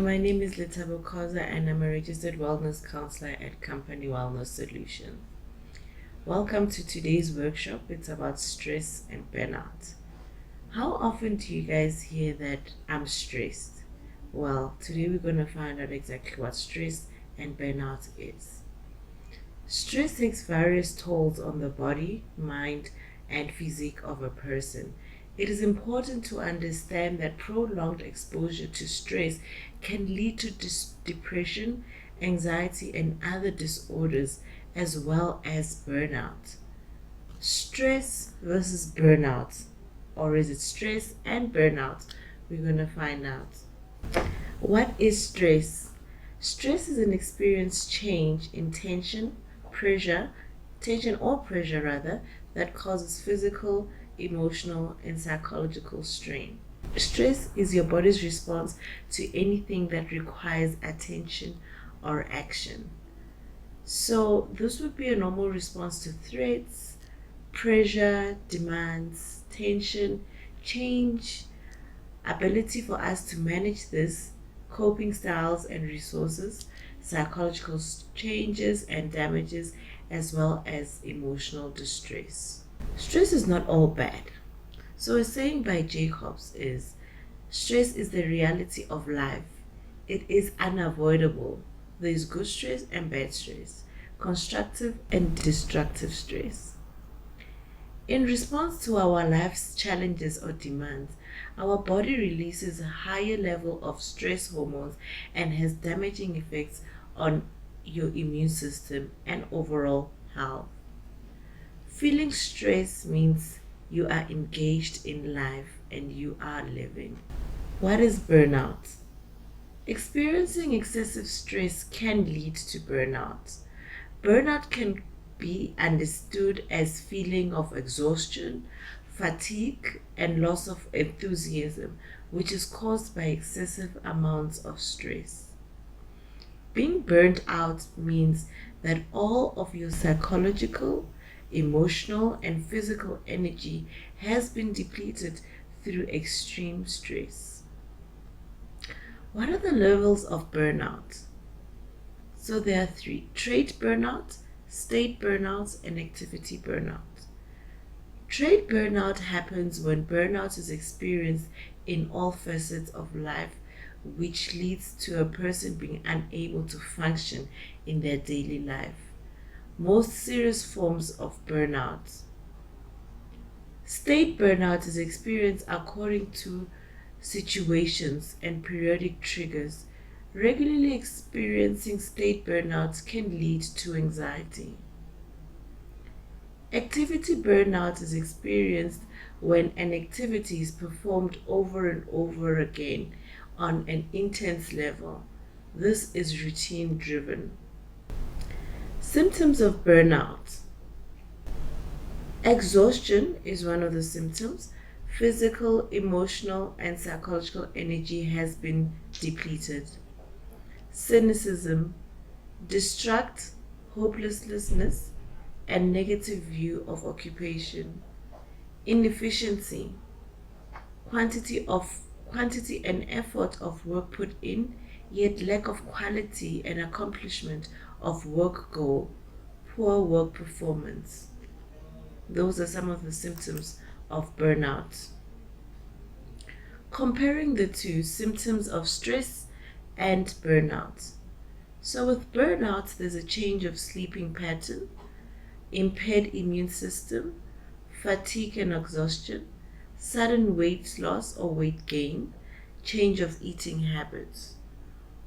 my name is Letabo Koza and I'm a registered wellness counselor at Company Wellness Solution. Welcome to today's workshop. It's about stress and burnout. How often do you guys hear that I'm stressed? Well, today we're going to find out exactly what stress and burnout is. Stress takes various tolls on the body, mind, and physique of a person. It is important to understand that prolonged exposure to stress can lead to depression, anxiety, and other disorders, as well as burnout. Stress versus burnout, or is it stress and burnout? We're going to find out. What is stress? Stress is an experienced change in tension or pressure that causes physical, emotional, and psychological strain. Stress is your body's response to anything that requires attention or action. So this would be a normal response to threats, pressure, demands, tension, change, ability for us to manage this, coping styles and resources, psychological changes and damages, as well as emotional distress. Stress is not all bad. So a saying by Jacobs is, stress is the reality of life. It is unavoidable. There is good stress and bad stress, constructive and destructive stress. In response to our life's challenges or demands, our body releases a higher level of stress hormones and has damaging effects on your immune system and overall health. Feeling stress means you are engaged in life and you are living. What is burnout? Experiencing excessive stress can lead to burnout. Burnout can be understood as feeling of exhaustion, fatigue, and loss of enthusiasm, which is caused by excessive amounts of stress. Being burnt out means that all of your psychological, emotional, and physical energy has been depleted through extreme stress. What are the levels of burnout? So there are 3: trait burnout, state burnout, and activity burnout. Trait burnout happens when burnout is experienced in all facets of life, which leads to a person being unable to function in their daily life. Most serious forms of burnout. State burnout is experienced according to situations and periodic triggers. Regularly experiencing state burnout can lead to anxiety. Activity burnout is experienced when an activity is performed over and over again on an intense level. This is routine driven. Symptoms of burnout. Exhaustion is one of the symptoms. Physical, emotional, and psychological energy has been depleted. Cynicism, distrust, hopelessness, and negative view of occupation. Inefficiency, quantity and effort of work put in, yet lack of quality and accomplishment of work goal, poor work performance. Those are some of the symptoms of burnout. Comparing the two, symptoms of stress and burnout. So with burnout, there's a change of sleeping pattern, impaired immune system, fatigue and exhaustion, sudden weight loss or weight gain, change of eating habits.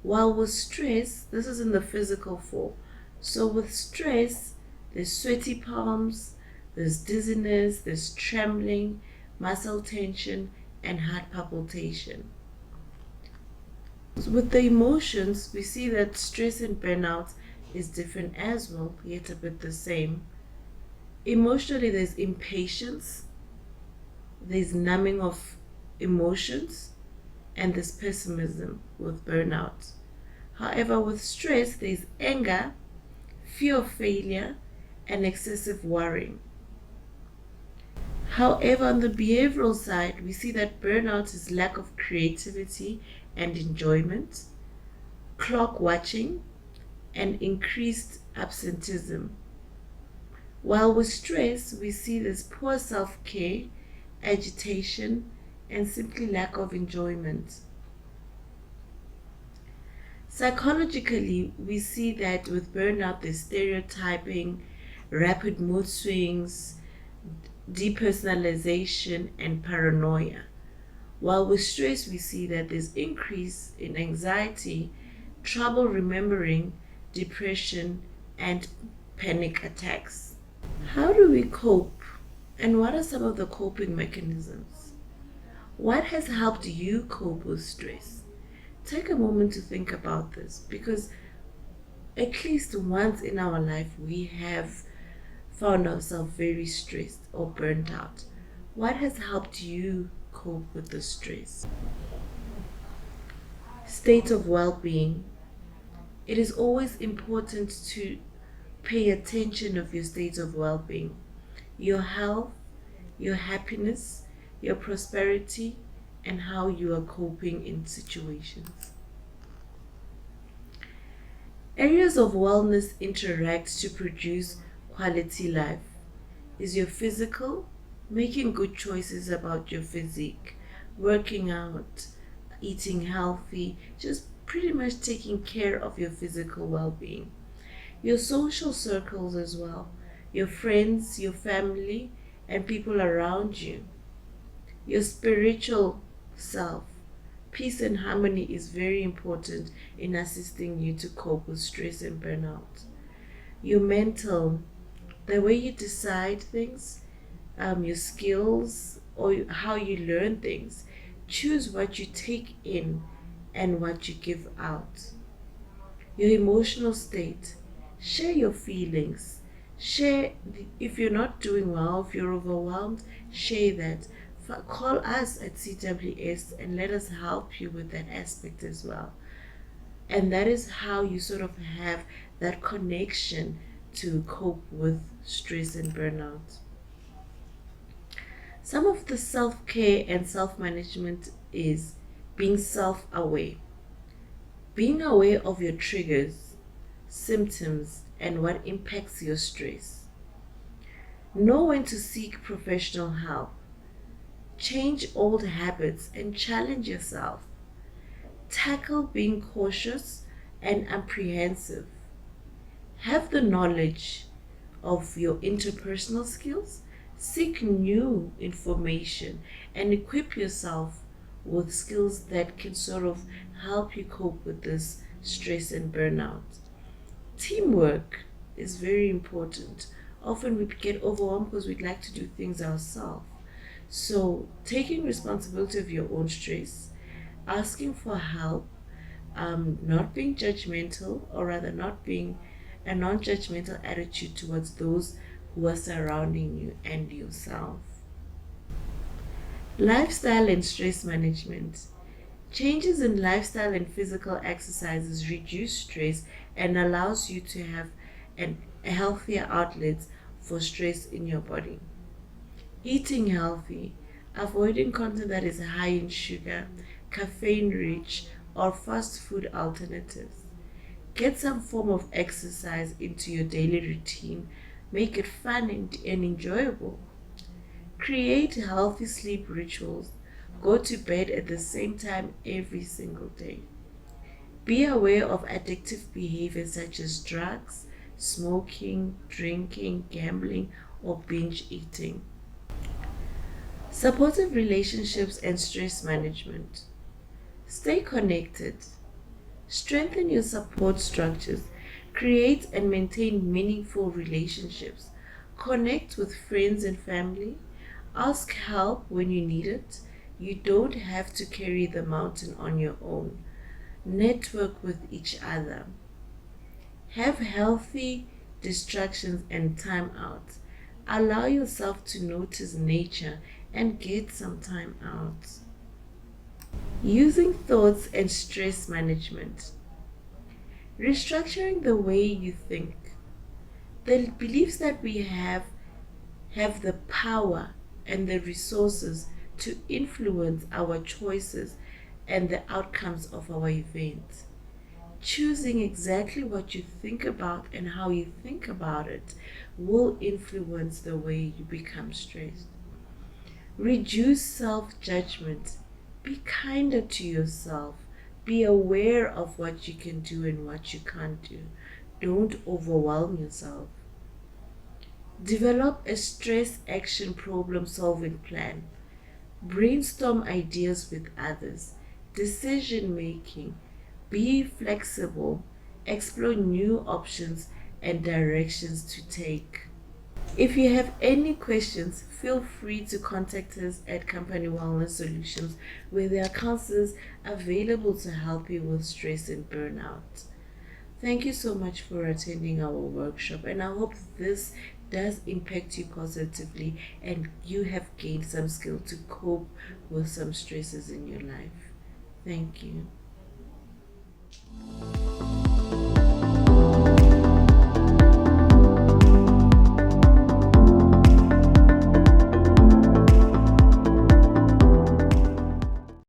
While with stress, this is in the physical form. So with stress, there's sweaty palms, there's dizziness, there's trembling, muscle tension, and heart palpitation. With the emotions, we see that stress and burnout is different as well, yet a bit the same. Emotionally, there's impatience, there's numbing of emotions, and there's pessimism with burnout. However, with stress, there's anger, fear of failure, and excessive worrying. However, on the behavioral side, we see that burnout is lack of creativity and enjoyment, clock watching, and increased absenteeism. While with stress, we see this poor self-care, agitation, and simply lack of enjoyment. Psychologically, we see that with burnout, there's stereotyping, rapid mood swings, depersonalization, and paranoia. While with stress, we see that there's increase in anxiety, trouble remembering, depression, and panic attacks. How do we cope? And what are some of the coping mechanisms? What has helped you cope with stress? Take a moment to think about this, because at least once in our life we have found ourselves very stressed or burnt out. What has helped you cope with the stress? State of well-being. It is always important to pay attention of your state of well-being, your health, your happiness, your prosperity, and how you are coping in situations. Areas of wellness interact to produce quality life. Is your physical, making good choices about your physique, working out, eating healthy, just pretty much taking care of your physical well-being. Your social circles as well, your friends, your family, and people around you. Your spiritual self. Peace and harmony is very important in assisting you to cope with stress and burnout. Your mental, the way you decide things, your skills, or how you learn things. Choose what you take in and what you give out. Your emotional state. Share your feelings. If you're not doing well, if you're overwhelmed, share that. Call us at CWS and let us help you with that aspect as well. And that is how you sort of have that connection to cope with stress and burnout. Some of the self-care and self-management is being self-aware. Being aware of your triggers, symptoms, and what impacts your stress. Know when to seek professional help. Change old habits and challenge yourself. Tackle being cautious and apprehensive. Have the knowledge of your interpersonal skills. Seek new information and equip yourself with skills that can sort of help you cope with this stress and burnout. Teamwork is very important. Often we get overwhelmed because we'd like to do things ourselves. So taking responsibility of your own stress, asking for help, not being judgmental, or rather not being a non-judgmental attitude towards those who are surrounding you and yourself. Lifestyle and stress management. Changes in lifestyle and physical exercises reduce stress and allows you to have a healthier outlet for stress in your body. Eating healthy, avoiding content that is high in sugar, caffeine rich, or fast food alternatives. Get some form of exercise into your daily routine. Make it fun and enjoyable. Create healthy sleep rituals. Go to bed at the same time every single day. Be aware of addictive behaviors such as drugs, smoking, drinking, gambling, or binge eating. Supportive relationships and stress management. Stay connected. Strengthen your support structures. Create and maintain meaningful relationships. Connect with friends and family. Ask help when you need it. You don't have to carry the mountain on your own. Network with each other. Have healthy distractions and time out. Allow yourself to notice nature and get some time out. Using thoughts and stress management. Restructuring the way you think. The beliefs that we have the power and the resources to influence our choices and the outcomes of our events. Choosing exactly what you think about and how you think about it will influence the way you become stressed. Reduce self judgment. Be kinder to yourself. Be aware of what you can do and what you can't do. Don't overwhelm yourself. Develop a stress action problem solving plan. Brainstorm ideas with others. Decision making. Be flexible. Explore new options and directions to take. If you have any questions, feel free to contact us at Company Wellness Solutions, where there are counselors available to help you with stress and burnout. Thank you so much for attending our workshop, and I hope this does impact you positively and you have gained some skill to cope with some stresses in your life. Thank you.